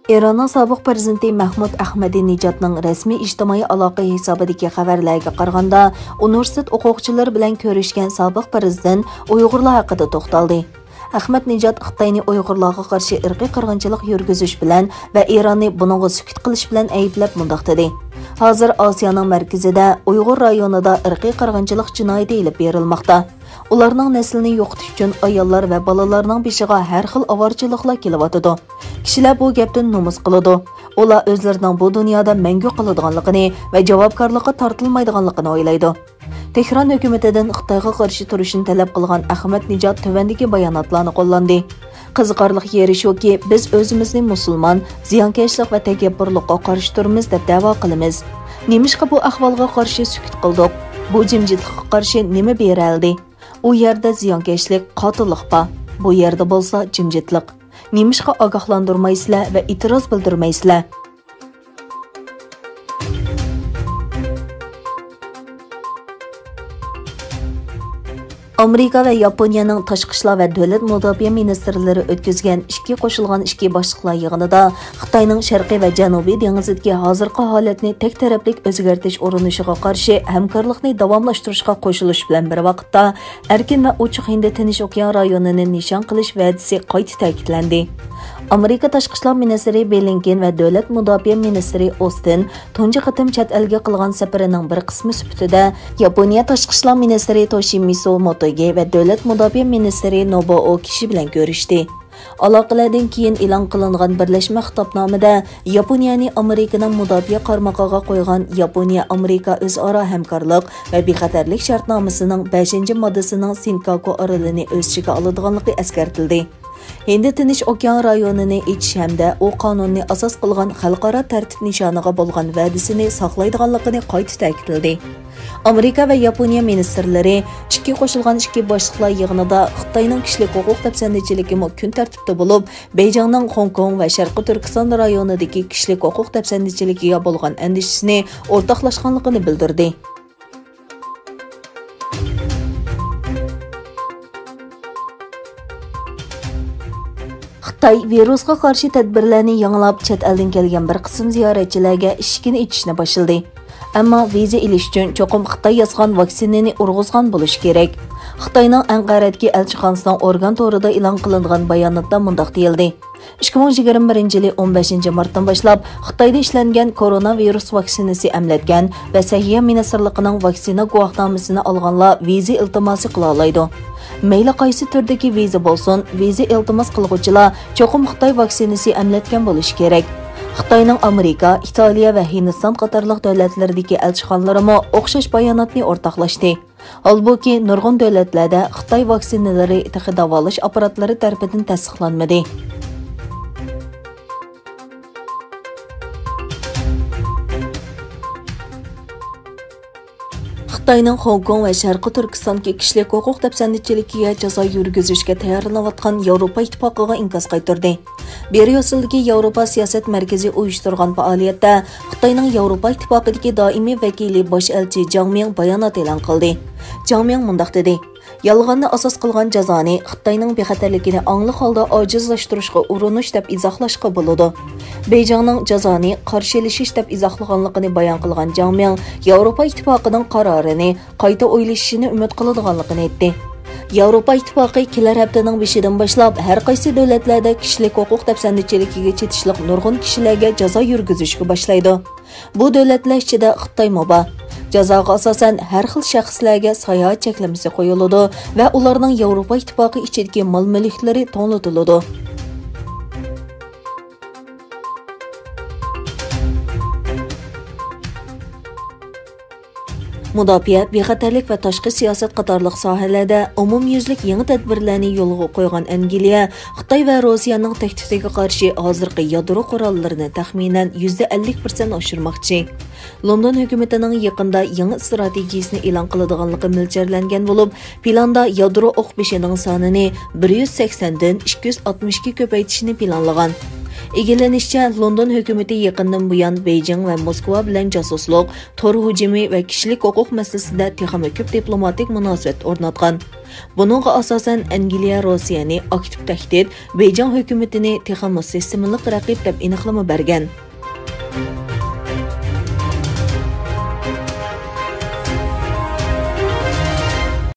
İranның sobiq prezidenti Mahmud Ahmadinejadning rasmiy ijtimoiy aloqa hisobidagi xabarlarga qaraganda, universitet o'quvchilari bilan ko'rishgan sobiq prezident Uyg'urlar haqida to'xtaldi. Ahmadinejad Xitoyni Uyg'urlarga qarshi irqiy qirg'inchilik yurgizish bilan va Ironni buningga sukut qilish bilan ayblab mundaq dedi. Hozir Osiyoning markazida Uyg'ur rayonida irqiy qirg'inchilik jinoyati olib berilmoqda. Ularning naslini yo'qotish uchun ayollar va bolalarning beshiga har xil avorchiliklar kelyotidi. Kishilar bu gapdan nomus qiladi. Ular o'zlarining bu dunyoda mangu qoladiganligini va javobgarlikka tortilmaydiganligini o'ylaydi. Tehron hukumatidan Xitoyga qarshi turishni talab qilgan Ahmadinejad tuvandagi bayonotlarni qo'llandi. Qiziqarli yeri shuki, biz o'zimizni musulmon, ziyonkashlik va takabburlikqa qarshi turamiz deb da'vo qilamiz. Nemishqa bu ahvolga qarshi sukut qildik? Bu jimjitlikqa qarshi nima beraldi? U yerda ziyonkashlik, qotillik bor. Bu yerda bo'lsa jimjitlik. Nemishqa ogohlantirmaysizlar va e'tiroz bildirmaysizlar? Amerika ve Yaponiyaning tashqi ishlar va davlat mudofaa ministrlari o'tkazgan ikki qo'shilgan ikki boshliqlar yig'inida Xitoyning sharqiy va janubiy dengizidagi hozirgi holatni tek taraflik o'zgartirish urinishiga qarshi hamkorlikni davomlashtirishga qo'shilish bilan bir vaqtda erkin va ochiq Hind Tinch okean rayonini nishon qilish va'dasi qayta ta'kidlandi. Amerika tashqi ishlar ministri Blinken va davlat mudofaa ministri Austin tunji qatim chet elga qilgan safarining bir qismi sifatida Yaponiya tashqi ishlar ministri Toshimitsu Motegi va davlat mudofaa ministri Nobuo Kishi bilan ko'rishdi. Aloqalardan keyin e'lon qilingan birlashma xitobnomada Yaponiyani Amerikaning mudofaa qarmog'iga qo'ygan Yaponiya-Amerika o'zaro hamkorlik va bexatarlik shartnomasining 5-moddasining Senkaku orolini o'z ichiga oladiganligi eskartildi. Hind Tinch okean rayonini ichish hamda u qonunni asos qilgan xalqaro tartib nishoniga bo'lgan va'dasini saqlaydiganligini qayta ta'kidladi. Amerika va Yaponiya ministrlari ikki qo'shilgan ikki boshliqlar yig'inida Xitoyning kishilik huquq dafsandichiligi kun tartibda bo'lib, Beyjingning Hong Kong va Sharqiy Turkiston rayonidagi kishilik huquq dafsandichiligiga bo'lgan andishisini o'rtoqlashganligini bildirdi. Xitoy virusga qarshi tadbirlarni yanglab chet eldan kelgan bir qism ziyoratchilarga ishkini ichishni boshladi. Ammo viza olish uchun cho'qim Xitoy yozgan vaksinani urg'izgan bo'lish kerak. Xitoyning Anqaradagi elchixonasining organ to'rida e'lon qilingan bayonotda mundaq deyildi. 2021 yili 15 martdan boshlab Xitoyda ishlangan koronavirus vaksinasi emlatgan va Sahiyya ministrligining vaksina guvohnomasini olganlar viza iltimosi qila oladi. Mayli qaysi turdagi viza bo'lsin, viza iltimos qiluvchilar cho'qim Xitoy vaksinasi emlatgan bo'lishi kerak. Xitoyning Amerika, Italiya va Hindiston qatorliq davlatlaridagi elchixonalari o'xshash bayonotni o'rtoqlashdi. Holbuki nurg'un davlatlarda Xitoy vaksinalari davolash apparatlari tarafidan tasdiqlanmadi. Xitoyning Hong Kong va Sharqiy Turkistondagi kishilik huquq dafsandichiligiga jazo yurgizishga tayyorlanayotgan Yevropa ittifoqiga inkas qaytardi. Beryosildagi Yevropa siyosat markazi uyushtirgan faoliyatda Xitoyning Yevropa ittifoqidagi doimiy vakili bosh elchi Zhang Ming bayonot e'lon qildi. Zhang Ming mundaq dedi: "Yolg'onni asos qilgan jazoni Xitoyning bexatarligini ongli holda ojizlashtirishga urinish deb izohlashga bo'ladi." Beyjingning jazoni qarshilashish deb izohlaganligini bayon qilgan Zhang Ming Yevropa ittifoqining qarorini qayta o'ylashini umid qiladiganligini aytdi. Yevropa ittifoqi kelar haftaning 5-dan boshlab har qaysi davlatlarda kishilik huquq dafsandichiligiga chetishliq nurg'un kishilarga jazo yurgizishga boshlaydi. Bu davlatlar ichida Xitoy moba. Jazoga asosan har xil shaxslarga sayohat cheklamasi qo'yiladi va ularning Yevropa ittifoqi ichidagi mol-mulklari to'latiladi. Mudofaa, bexatarlik va tashqi siyosat qatorliq sohalarda umumyuzlik yangi tadbirlarni yo'lga qo'ygan Angliya, Xitoy va Rossiyaning tahdidiga qarshi hozirgi yadro qurollarini taxminan %50% oshirmoqchi. London hukumatining yaqinda yangi strategiyasini e'lon qiladiganligi mo'ljallangan bo'lib, planda yadro o'q beshining sonini 180 dan 262 ko'paytirishni planlagan. Egilenishicha, London hukumati yaqindan buyon Beijing va Moskva bilan josuslik, tor hujumi va kishilik huquq masalasida texnik ko'p diplomatik munosabat o'rnatgan. Bununğa asosan Angliya Rossiyani aktiv tahdid, Beyjing hukumatini texnik sistemalik raqib deb aniqlama bergan.